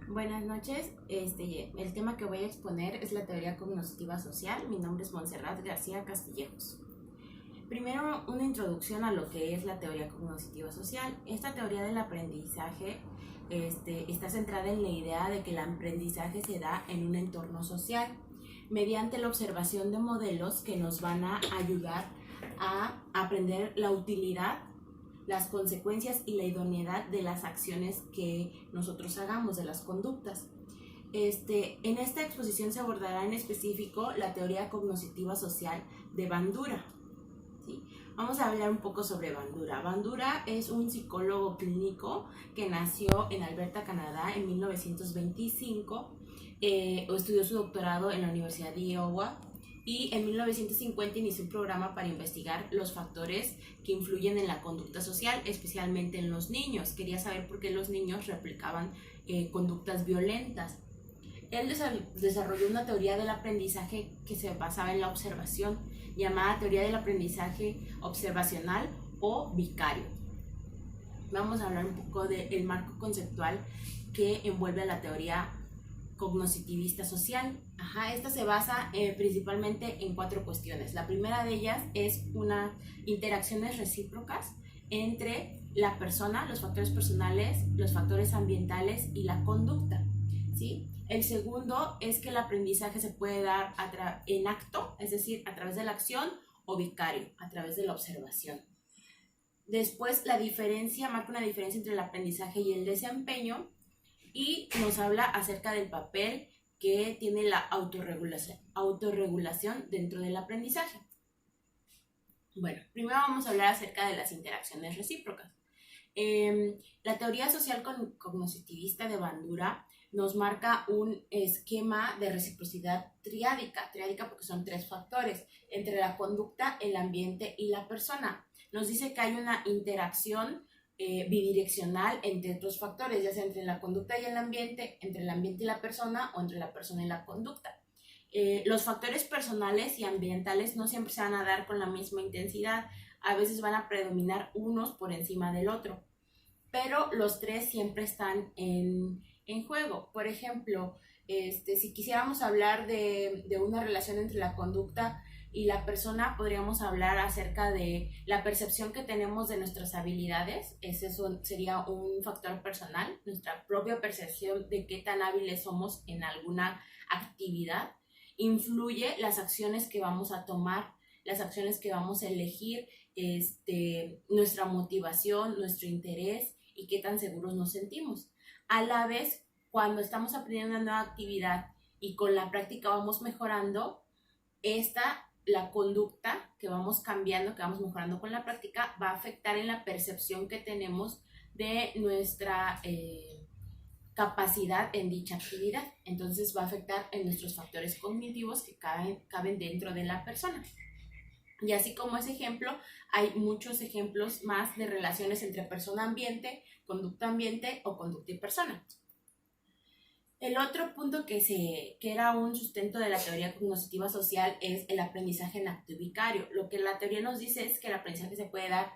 Buenas noches. El tema que voy a exponer es la teoría cognitiva social. Mi nombre es Montserrat García Castillejos. Primero, una introducción a lo que es la teoría cognitiva social. Esta teoría del aprendizaje está centrada en la idea de que el aprendizaje se da en un entorno social mediante la observación de modelos que nos van a ayudar a aprender la utilidad, las consecuencias y la idoneidad de las acciones que nosotros hagamos, de las conductas. En esta exposición se abordará en específico la teoría cognitiva social de Bandura. ¿Sí? Vamos a hablar un poco sobre Bandura. Bandura es un psicólogo clínico que nació en Alberta, Canadá, en 1925. Estudió su doctorado en la Universidad de Iowa y en 1950 inició un programa para investigar los factores que influyen en la conducta social, especialmente en los niños. Quería saber por qué los niños replicaban conductas violentas. Él desarrolló una teoría del aprendizaje que se basaba en la observación, llamada teoría del aprendizaje observacional o vicario. Vamos a hablar un poco del marco conceptual que envuelve a la teoría cognitivista social. Esta se basa principalmente en 4 cuestiones. La primera de ellas es interacciones recíprocas entre la persona, los factores personales, los factores ambientales y la conducta. ¿Sí? El segundo es que el aprendizaje se puede dar en acto, es decir, a través de la acción, o vicario, a través de la observación. Después, marca una diferencia entre el aprendizaje y el desempeño, y nos habla acerca del papel que tiene la autorregulación dentro del aprendizaje. Bueno, primero vamos a hablar acerca de las interacciones recíprocas. La teoría social cognitivista de Bandura nos marca un esquema de reciprocidad triádica porque son 3 factores, entre la conducta, el ambiente y la persona. Nos dice que hay una interacción bidireccional entre otros factores, ya sea entre la conducta y el ambiente, entre el ambiente y la persona o entre la persona y la conducta. Los factores personales y ambientales no siempre se van a dar con la misma intensidad, a veces van a predominar unos por encima del otro, pero los 3 siempre están en juego. Por ejemplo, si quisiéramos hablar de una relación entre la conducta y la persona, podríamos hablar acerca de la percepción que tenemos de nuestras habilidades. Ese sería un factor personal, nuestra propia percepción de qué tan hábiles somos en alguna actividad. Influye las acciones que vamos a tomar, las acciones que vamos a elegir, nuestra motivación, nuestro interés y qué tan seguros nos sentimos. A la vez, cuando estamos aprendiendo una nueva actividad y con la práctica vamos mejorando, la conducta que vamos cambiando, que vamos mejorando con la práctica, va a afectar en la percepción que tenemos de nuestra capacidad en dicha actividad. Entonces va a afectar en nuestros factores cognitivos que caben dentro de la persona. Y así como ese ejemplo, hay muchos ejemplos más de relaciones entre persona-ambiente, conducta-ambiente o conducta y persona. El otro punto que era un sustento de la teoría cognitiva social es el aprendizaje en acto y vicario. Lo que la teoría nos dice es que el aprendizaje se puede dar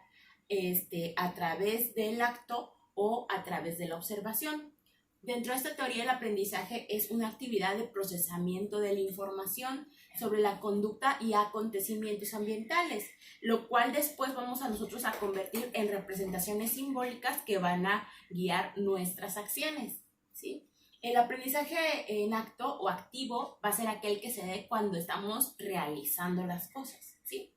a través del acto o a través de la observación. Dentro de esta teoría, el aprendizaje es una actividad de procesamiento de la información sobre la conducta y acontecimientos ambientales, lo cual después vamos a nosotros a convertir en representaciones simbólicas que van a guiar nuestras acciones, ¿sí? El aprendizaje en acto o activo va a ser aquel que se dé cuando estamos realizando las cosas, ¿sí?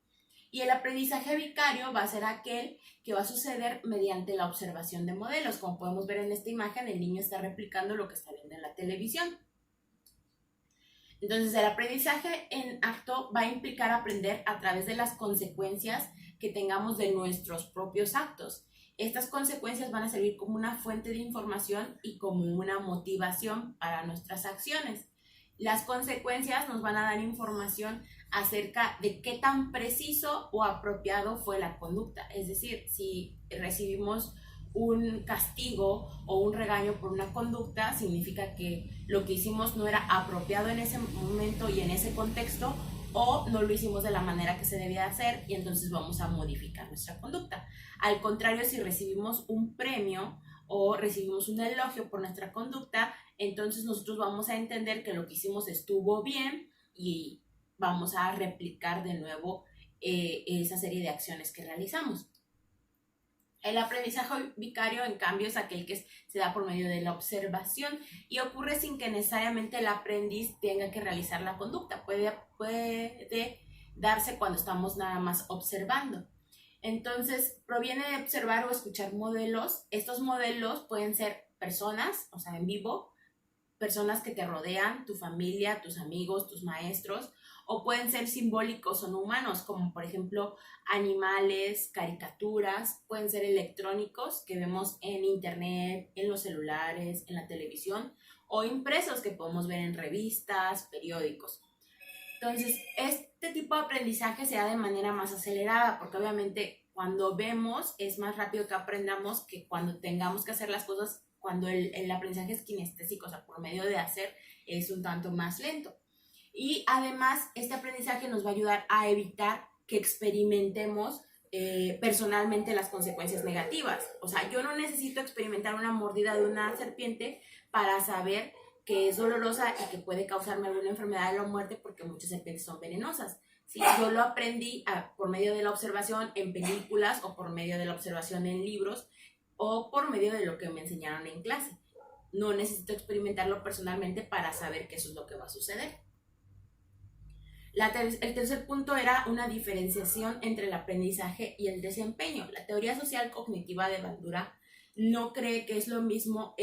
Y el aprendizaje vicario va a ser aquel que va a suceder mediante la observación de modelos. Como podemos ver en esta imagen, el niño está replicando lo que está viendo en la televisión. Entonces, el aprendizaje en acto va a implicar aprender a través de las consecuencias que tengamos de nuestros propios actos. Estas consecuencias van a servir como una fuente de información y como una motivación para nuestras acciones. Las consecuencias nos van a dar información acerca de qué tan preciso o apropiado fue la conducta. Es decir, si recibimos un castigo o un regaño por una conducta, significa que lo que hicimos no era apropiado en ese momento y en ese contexto, o no lo hicimos de la manera que se debía hacer y entonces vamos a modificar nuestra conducta. Al contrario, si recibimos un premio o recibimos un elogio por nuestra conducta, entonces nosotros vamos a entender que lo que hicimos estuvo bien y vamos a replicar de nuevo esa serie de acciones que realizamos. El aprendizaje vicario, en cambio, es aquel que se da por medio de la observación y ocurre sin que necesariamente el aprendiz tenga que realizar la conducta. Puede darse cuando estamos nada más observando. Entonces, proviene de observar o escuchar modelos. Estos modelos pueden ser personas, o sea, en vivo, personas que te rodean, tu familia, tus amigos, tus maestros, o pueden ser simbólicos o no humanos, como por ejemplo animales, caricaturas, pueden ser electrónicos que vemos en internet, en los celulares, en la televisión, o impresos que podemos ver en revistas, periódicos. Entonces, este tipo de aprendizaje se da de manera más acelerada, porque obviamente cuando vemos es más rápido que aprendamos que cuando tengamos que hacer las cosas, cuando el aprendizaje es kinestésico, o sea, por medio de hacer, es un tanto más lento. Y además, este aprendizaje nos va a ayudar a evitar que experimentemos personalmente las consecuencias negativas. O sea, yo no necesito experimentar una mordida de una serpiente para saber que es dolorosa y que puede causarme alguna enfermedad o la muerte, porque muchas serpientes son venenosas. ¿Sí? Yo lo aprendí por medio de la observación en películas o por medio de la observación en libros o por medio de lo que me enseñaron en clase. No necesito experimentarlo personalmente para saber que eso es lo que va a suceder. El tercer punto era una diferenciación entre el aprendizaje y el desempeño. La teoría social cognitiva de Bandura no cree que es lo mismo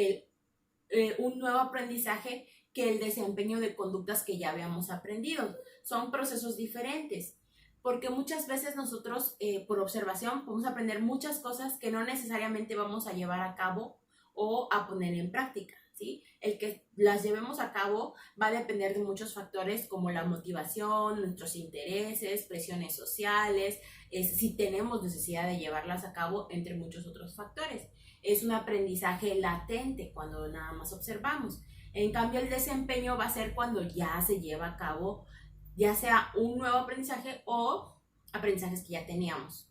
un nuevo aprendizaje que el desempeño de conductas que ya habíamos aprendido. Son procesos diferentes, porque muchas veces nosotros por observación podemos aprender muchas cosas que no necesariamente vamos a llevar a cabo o a poner en práctica. ¿Sí? El que las llevemos a cabo va a depender de muchos factores como la motivación, nuestros intereses, presiones sociales, si tenemos necesidad de llevarlas a cabo, entre muchos otros factores. Es un aprendizaje latente cuando nada más observamos. En cambio, el desempeño va a ser cuando ya se lleva a cabo, ya sea un nuevo aprendizaje o aprendizajes que ya teníamos.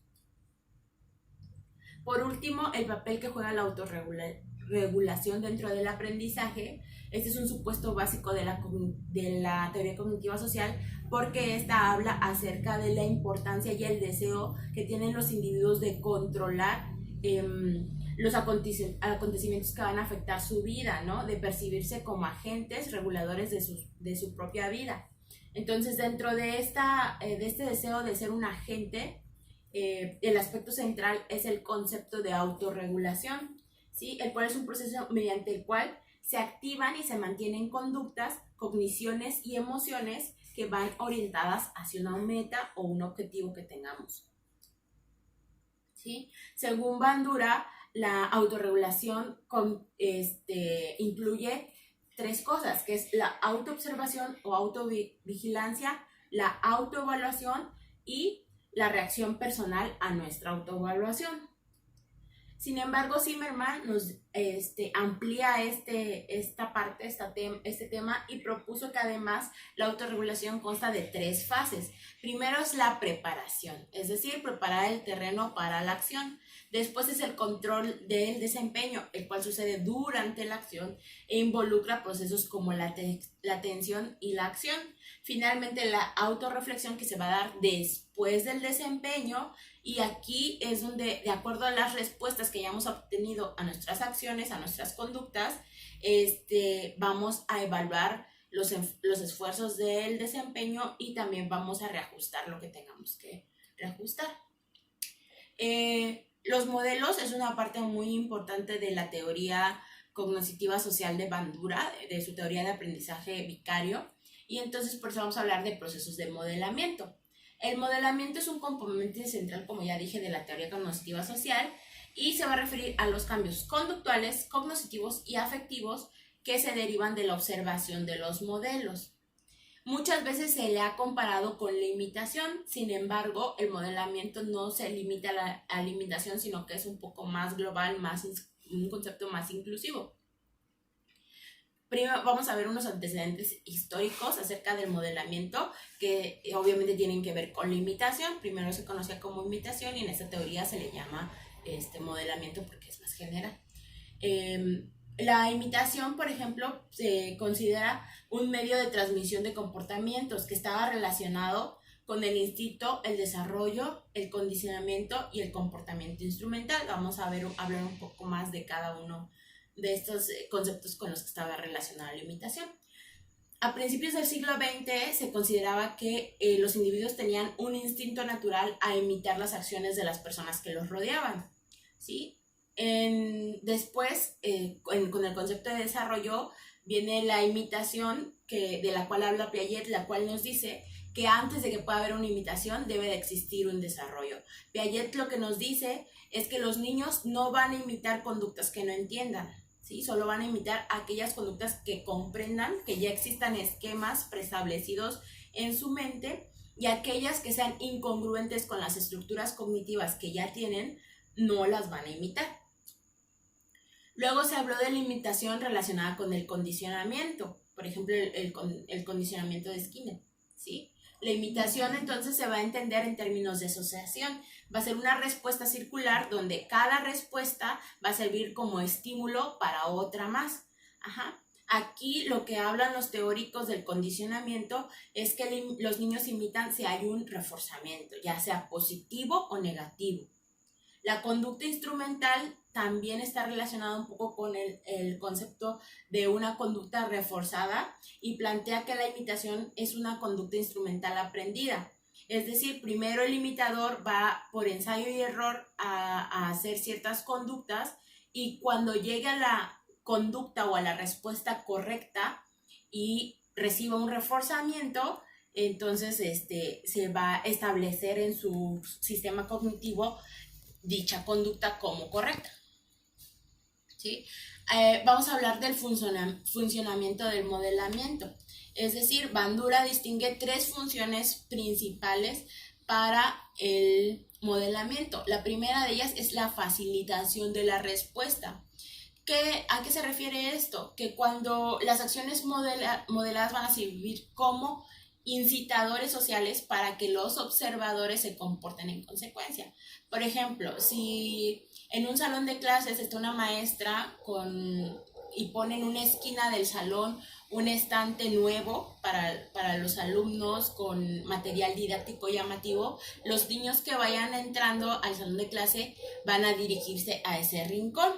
Por último, el papel que juega la autorregulación dentro del aprendizaje. Este es un supuesto básico de la teoría cognitiva social, porque esta habla acerca de la importancia y el deseo que tienen los individuos de controlar los acontecimientos que van a afectar su vida, ¿no? De percibirse como agentes reguladores de su propia vida. Entonces, dentro de este deseo de ser un agente, el aspecto central es el concepto de autorregulación, ¿sí? El cual es un proceso mediante el cual se activan y se mantienen conductas, cogniciones y emociones que van orientadas hacia una meta o un objetivo que tengamos. ¿Sí? Según Bandura, la autorregulación incluye tres cosas, que es la autoobservación o autovigilancia, la autoevaluación y la reacción personal a nuestra autoevaluación. Sin embargo, Zimmerman nos amplía este tema y propuso que además la autorregulación consta de tres fases. Primero es la preparación, es decir, preparar el terreno para la acción. Después es el control del desempeño, el cual sucede durante la acción e involucra procesos como la atención y la acción. Finalmente, la autorreflexión, que se va a dar después del desempeño, y aquí es donde, de acuerdo a las respuestas que ya hemos obtenido a nuestras acciones, a nuestras conductas, vamos a evaluar los esfuerzos del desempeño y también vamos a reajustar lo que tengamos que reajustar. Los modelos es una parte muy importante de la teoría cognitiva social de Bandura, de su teoría de aprendizaje vicario, y entonces por eso vamos a hablar de procesos de modelamiento. El modelamiento es un componente central, como ya dije, de la teoría cognitiva social y se va a referir a los cambios conductuales, cognitivos y afectivos que se derivan de la observación de los modelos. Muchas veces se le ha comparado con la imitación, sin embargo, el modelamiento no se limita a la imitación, sino que es un poco más global, un concepto más inclusivo. Primero vamos a ver unos antecedentes históricos acerca del modelamiento que obviamente tienen que ver con la imitación. Primero se conocía como imitación y en esta teoría se le llama modelamiento porque es más general. La imitación, por ejemplo, se considera un medio de transmisión de comportamientos que estaba relacionado con el instinto, el desarrollo, el condicionamiento y el comportamiento instrumental. Vamos a hablar un poco más de cada uno de estos conceptos con los que estaba relacionada la imitación. A principios del siglo XX se consideraba que los individuos tenían un instinto natural a imitar las acciones de las personas que los rodeaban, ¿sí? Después, con el concepto de desarrollo, viene la imitación, de la cual habla Piaget, la cual nos dice que antes de que pueda haber una imitación debe de existir un desarrollo. Piaget lo que nos dice es que los niños no van a imitar conductas que no entiendan, ¿sí? Solo van a imitar aquellas conductas que comprendan, que ya existan esquemas preestablecidos en su mente, y aquellas que sean incongruentes con las estructuras cognitivas que ya tienen, no las van a imitar. Luego se habló de la imitación relacionada con el condicionamiento, por ejemplo, el condicionamiento de Skinner, ¿sí? La imitación entonces se va a entender en términos de asociación. Va a ser una respuesta circular donde cada respuesta va a servir como estímulo para otra más. Aquí lo que hablan los teóricos del condicionamiento es que los niños imitan si hay un reforzamiento, ya sea positivo o negativo. La conducta instrumental también está relacionada un poco con el concepto de una conducta reforzada y plantea que la imitación es una conducta instrumental aprendida. Es decir, primero el imitador va por ensayo y error a hacer ciertas conductas, y cuando llegue a la conducta o a la respuesta correcta y reciba un reforzamiento, entonces se va a establecer en su sistema cognitivo dicha conducta como correcta, ¿sí? Vamos a hablar del funcionamiento del modelamiento. Es decir, Bandura distingue 3 funciones principales para el modelamiento. La primera de ellas es la facilitación de la respuesta. ¿A qué se refiere esto? Que cuando las acciones modeladas van a servir como incitadores sociales para que los observadores se comporten en consecuencia. Por ejemplo, si en un salón de clases está una maestra y pone en una esquina del salón un estante nuevo para los alumnos con material didáctico llamativo, los niños que vayan entrando al salón de clase van a dirigirse a ese rincón.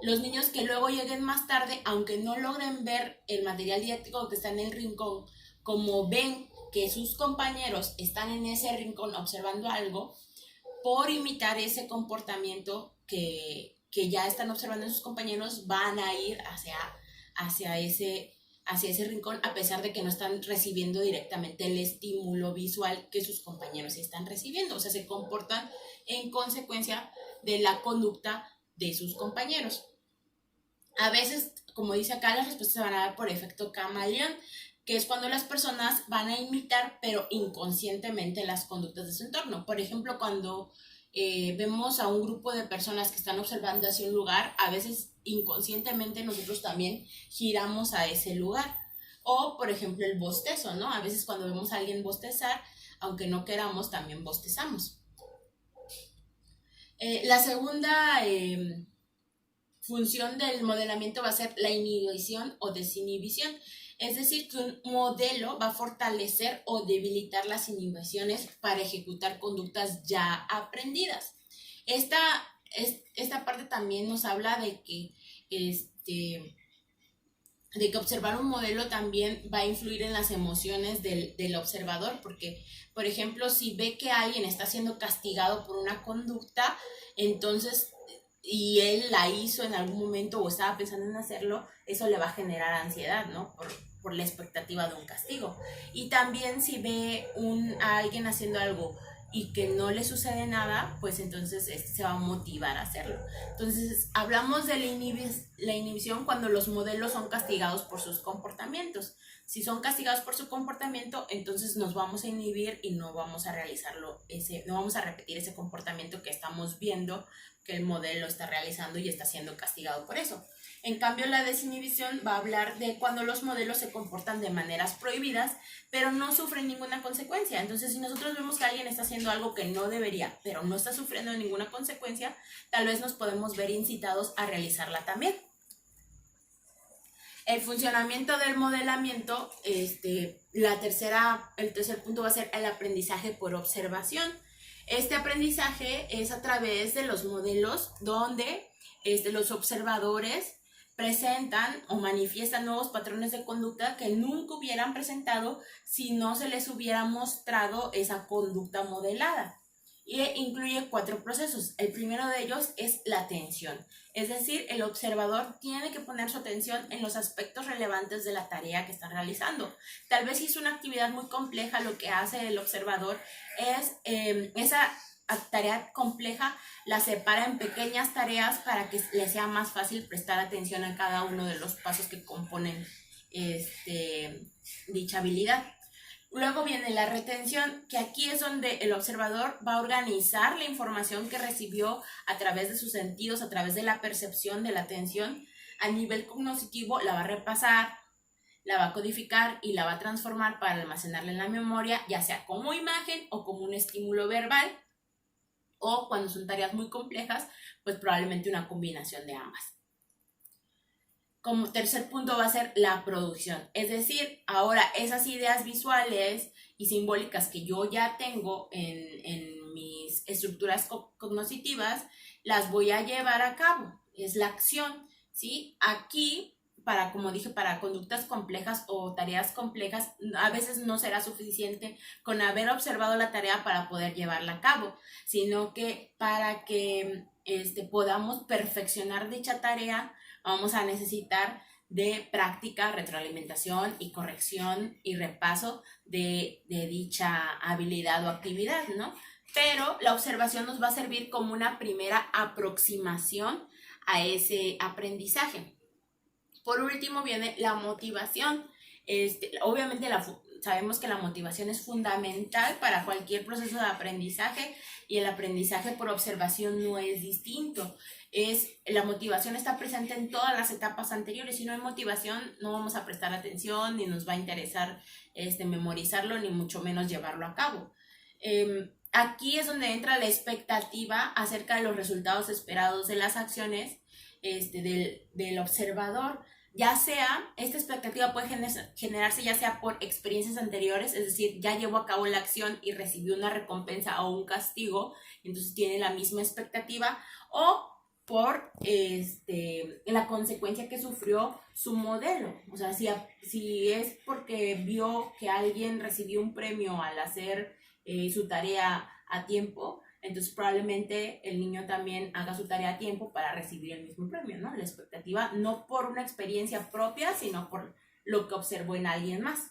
Los niños que luego lleguen más tarde, aunque no logren ver el material didáctico que está en el rincón, como ven que sus compañeros están en ese rincón observando algo, por imitar ese comportamiento que ya están observando en sus compañeros, van a ir hacia ese rincón, a pesar de que no están recibiendo directamente el estímulo visual que sus compañeros están recibiendo. O sea, se comportan en consecuencia de la conducta de sus compañeros. A veces, como dice acá, las respuestas se van a dar por efecto camaleón, que es cuando las personas van a imitar, pero inconscientemente, las conductas de su entorno. Por ejemplo, cuando vemos a un grupo de personas que están observando hacia un lugar, a veces inconscientemente nosotros también giramos a ese lugar. O, por ejemplo, el bostezo, ¿no? A veces cuando vemos a alguien bostezar, aunque no queramos, también bostezamos. La segunda función del modelamiento va a ser la inhibición o desinhibición. Es decir, que un modelo va a fortalecer o debilitar las inhibiciones para ejecutar conductas ya aprendidas. Esta parte también nos habla de que observar un modelo también va a influir en las emociones del observador, porque, por ejemplo, si ve que alguien está siendo castigado por una conducta, entonces, y él la hizo en algún momento o estaba pensando en hacerlo, eso le va a generar ansiedad, ¿no? Por la expectativa de un castigo. Y también si ve a alguien haciendo algo y que no le sucede nada, pues entonces se va a motivar a hacerlo. Entonces, hablamos de la inhibición cuando los modelos son castigados por sus comportamientos. Si son castigados por su comportamiento, entonces nos vamos a inhibir y no vamos a no vamos a repetir ese comportamiento que estamos viendo que el modelo está realizando y está siendo castigado por eso. En cambio, la desinhibición va a hablar de cuando los modelos se comportan de maneras prohibidas, pero no sufren ninguna consecuencia. Entonces, si nosotros vemos que alguien está haciendo algo que no debería, pero no está sufriendo ninguna consecuencia, tal vez nos podemos ver incitados a realizarla también. El funcionamiento del modelamiento, el tercer punto va a ser el aprendizaje por observación. Este aprendizaje es a través de los modelos donde los observadores presentan o manifiestan nuevos patrones de conducta que nunca hubieran presentado si no se les hubiera mostrado esa conducta modelada. Y incluye 4 procesos. El primero de ellos es la atención. Es decir, el observador tiene que poner su atención en los aspectos relevantes de la tarea que está realizando. Tal vez si es una actividad muy compleja, lo que hace el observador es esa tarea compleja la separa en pequeñas tareas para que le sea más fácil prestar atención a cada uno de los pasos que componen dicha habilidad. Luego viene la retención, que aquí es donde el observador va a organizar la información que recibió a través de sus sentidos, a través de la percepción, de la atención. A nivel cognitivo la va a repasar, la va a codificar y la va a transformar para almacenarla en la memoria, ya sea como imagen o como un estímulo verbal, o cuando son tareas muy complejas, pues probablemente una combinación de ambas. Como tercer punto va a ser la producción, es decir, ahora esas ideas visuales y simbólicas que yo ya tengo en mis estructuras cognitivas, las voy a llevar a cabo, es la acción, ¿sí? Aquí, como dije, para conductas complejas o tareas complejas, a veces no será suficiente con haber observado la tarea para poder llevarla a cabo, sino que para que podamos perfeccionar dicha tarea, vamos a necesitar de práctica, retroalimentación y corrección y repaso de dicha habilidad o actividad, ¿no? Pero la observación nos va a servir como una primera aproximación a ese aprendizaje. Por último viene la motivación. Obviamente sabemos que la motivación es fundamental para cualquier proceso de aprendizaje y el aprendizaje por observación no es distinto. La motivación está presente en todas las etapas anteriores. Si no hay motivación, no vamos a prestar atención, ni nos va a interesar memorizarlo, ni mucho menos llevarlo a cabo. Aquí es donde entra la expectativa acerca de los resultados esperados de las acciones del observador. Ya sea, esta expectativa puede generarse ya sea por experiencias anteriores, es decir, ya llevó a cabo la acción y recibió una recompensa o un castigo, entonces tiene la misma expectativa, o por la consecuencia que sufrió su modelo. O sea, si es porque vio que alguien recibió un premio al hacer su tarea a tiempo, entonces probablemente el niño también haga su tarea a tiempo para recibir el mismo premio, ¿no? La expectativa no por una experiencia propia, sino por lo que observó en alguien más.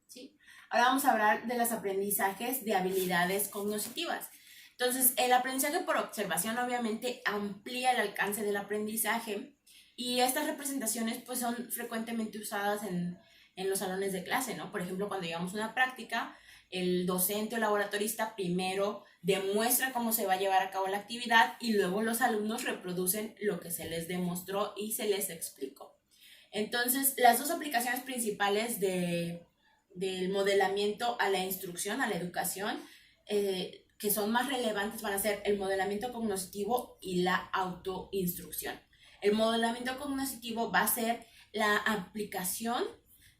¿Sí? Ahora vamos a hablar de los aprendizajes de habilidades cognitivas. Entonces, el aprendizaje por observación obviamente amplía el alcance del aprendizaje y estas representaciones pues son frecuentemente usadas en los salones de clase, ¿no? Por ejemplo, cuando llevamos una práctica, el docente o laboratorista primero demuestra cómo se va a llevar a cabo la actividad y luego los alumnos reproducen lo que se les demostró y se les explicó. Entonces, las dos aplicaciones principales del modelamiento a la instrucción, a la educación, que son más relevantes van a ser el modelamiento cognitivo y la autoinstrucción. El modelamiento cognitivo va a ser la aplicación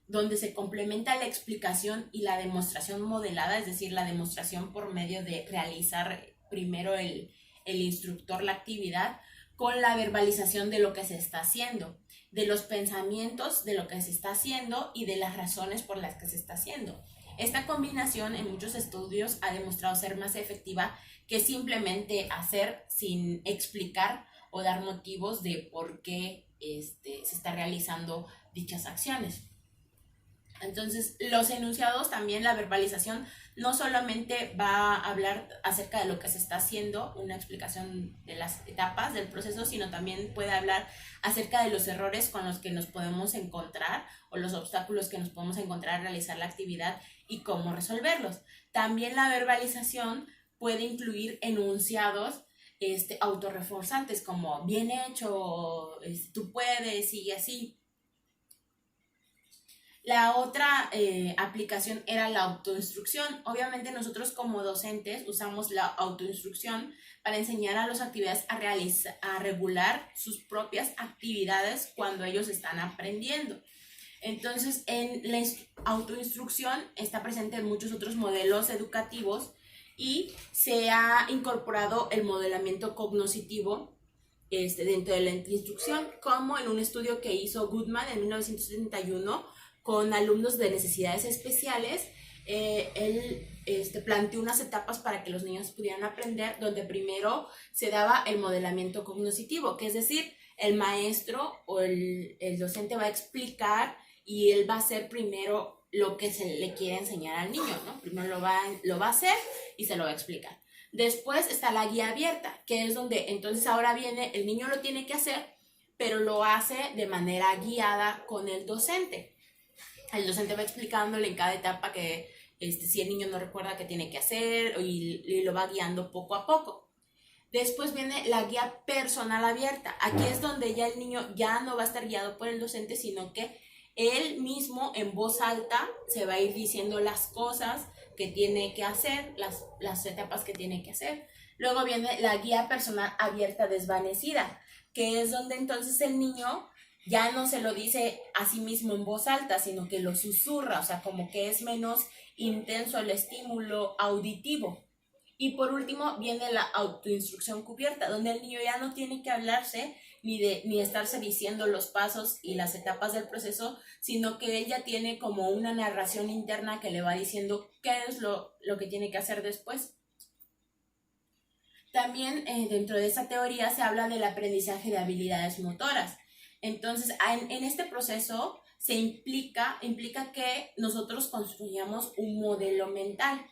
donde se complementa la explicación y la demostración modelada, es decir, la demostración por medio de realizar primero el instructor la actividad con la verbalización de lo que se está haciendo, de los pensamientos de lo que se está haciendo y de las razones por las que se está haciendo. Esta combinación en muchos estudios ha demostrado ser más efectiva que simplemente hacer sin explicar o dar motivos de por qué se está realizando dichas acciones. Entonces, los enunciados, también la verbalización, no solamente va a hablar acerca de lo que se está haciendo, una explicación de las etapas del proceso, sino también puede hablar acerca de los errores con los que nos podemos encontrar o los obstáculos que nos podemos encontrar al realizar la actividad y cómo resolverlos. También la verbalización puede incluir enunciados autorreforzantes como bien hecho, tú puedes y así. La otra aplicación era la autoinstrucción. Obviamente nosotros como docentes usamos la autoinstrucción para enseñar a los actividades a regular sus propias actividades cuando ellos están aprendiendo. Entonces, en la autoinstrucción está presente en muchos otros modelos educativos y se ha incorporado el modelamiento cognoscitivo dentro de la instrucción, como en un estudio que hizo Goodman en 1971 con alumnos de necesidades especiales. Él planteó unas etapas para que los niños pudieran aprender, donde primero se daba el modelamiento cognoscitivo, que es decir, el maestro o el docente va a explicar y él va a hacer primero lo que se le quiere enseñar al niño, ¿no? Primero lo va a hacer y se lo va a explicar. Después está la guía abierta, que es donde entonces ahora viene, el niño lo tiene que hacer, pero lo hace de manera guiada con el docente. El docente va explicándole en cada etapa que si el niño no recuerda qué tiene que hacer y lo va guiando poco a poco. Después viene la guía personal abierta. Aquí es donde ya el niño ya no va a estar guiado por el docente, sino que él mismo en voz alta se va a ir diciendo las cosas que tiene que hacer, las etapas que tiene que hacer. Luego viene la guía personal abierta desvanecida, que es donde entonces el niño ya no se lo dice a sí mismo en voz alta, sino que lo susurra, o sea, como que es menos intenso el estímulo auditivo. Y por último viene la autoinstrucción cubierta, donde el niño ya no tiene que hablarse ni estarse diciendo los pasos y las etapas del proceso, sino que él ya tiene como una narración interna que le va diciendo qué es lo que tiene que hacer después. También dentro de esa teoría se habla del aprendizaje de habilidades motoras. Entonces, en este proceso se implica que nosotros construyamos un modelo mental.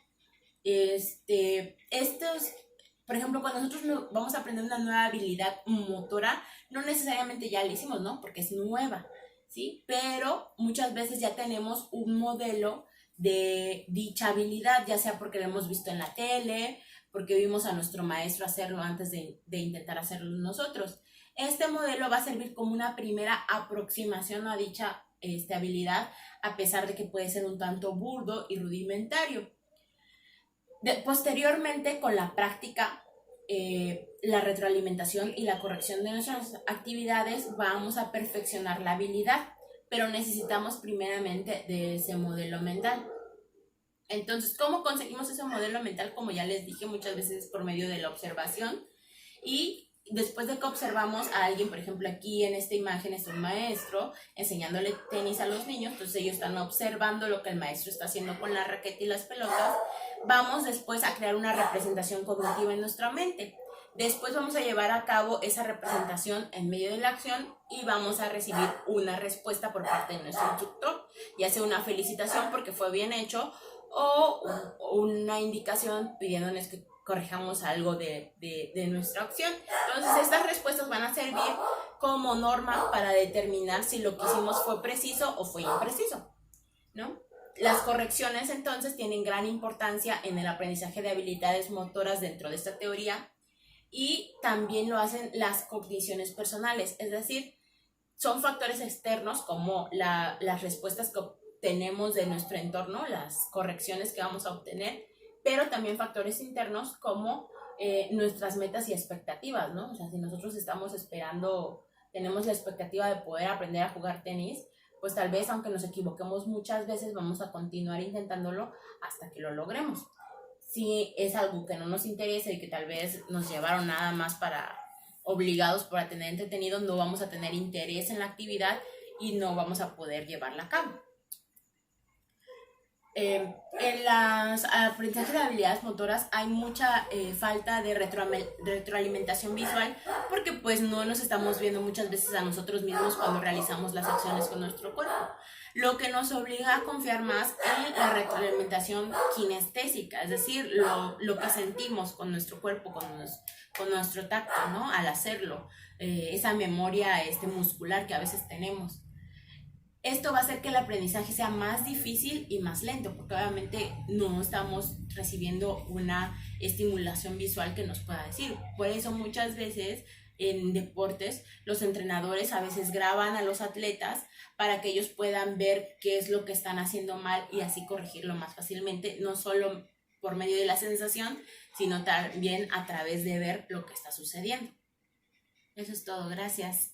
Por ejemplo, cuando nosotros vamos a aprender una nueva habilidad motora, no necesariamente ya la hicimos, ¿no? Porque es nueva, ¿sí? Pero muchas veces ya tenemos un modelo de dicha habilidad, ya sea porque lo hemos visto en la tele, porque vimos a nuestro maestro hacerlo antes de intentar hacerlo nosotros. Este modelo va a servir como una primera aproximación a dicha habilidad, a pesar de que puede ser un tanto burdo y rudimentario. Posteriormente, con la práctica, la retroalimentación y la corrección de nuestras actividades, vamos a perfeccionar la habilidad, pero necesitamos primeramente de ese modelo mental. Entonces, ¿cómo conseguimos ese modelo mental? Como ya les dije, muchas veces por medio de la observación. Y después de que observamos a alguien, por ejemplo, aquí en esta imagen está un maestro enseñándole tenis a los niños, entonces ellos están observando lo que el maestro está haciendo con la raqueta y las pelotas. Vamos después a crear una representación cognitiva en nuestra mente. Después vamos a llevar a cabo esa representación en medio de la acción y vamos a recibir una respuesta por parte de nuestro instructor, ya sea una felicitación porque fue bien hecho o una indicación pidiéndonos que corrijamos algo de nuestra acción. Entonces estas respuestas van a servir como norma para determinar si lo que hicimos fue preciso o fue impreciso, ¿no? Las correcciones entonces tienen gran importancia en el aprendizaje de habilidades motoras dentro de esta teoría y también lo hacen las cogniciones personales, es decir, son factores externos como las respuestas que obtenemos de nuestro entorno, las correcciones que vamos a obtener, pero también factores internos como nuestras metas y expectativas, ¿no? O sea, si nosotros estamos esperando, tenemos la expectativa de poder aprender a jugar tenis, pues tal vez aunque nos equivoquemos muchas veces, vamos a continuar intentándolo hasta que lo logremos. Si es algo que no nos interesa y que tal vez nos llevaron nada más obligados para tener entretenido, no vamos a tener interés en la actividad y no vamos a poder llevarla a cabo. En las aprendizajes de habilidades motoras hay mucha falta de retroalimentación visual porque pues no nos estamos viendo muchas veces a nosotros mismos cuando realizamos las acciones con nuestro cuerpo, lo que nos obliga a confiar más en la retroalimentación kinestésica, es decir, lo que sentimos con nuestro cuerpo, con nuestro tacto, ¿no? Al hacerlo, esa memoria muscular que a veces tenemos. Esto va a hacer que el aprendizaje sea más difícil y más lento, porque obviamente no estamos recibiendo una estimulación visual que nos pueda decir. Por eso muchas veces en deportes, los entrenadores a veces graban a los atletas para que ellos puedan ver qué es lo que están haciendo mal y así corregirlo más fácilmente, no solo por medio de la sensación, sino también a través de ver lo que está sucediendo. Eso es todo, gracias.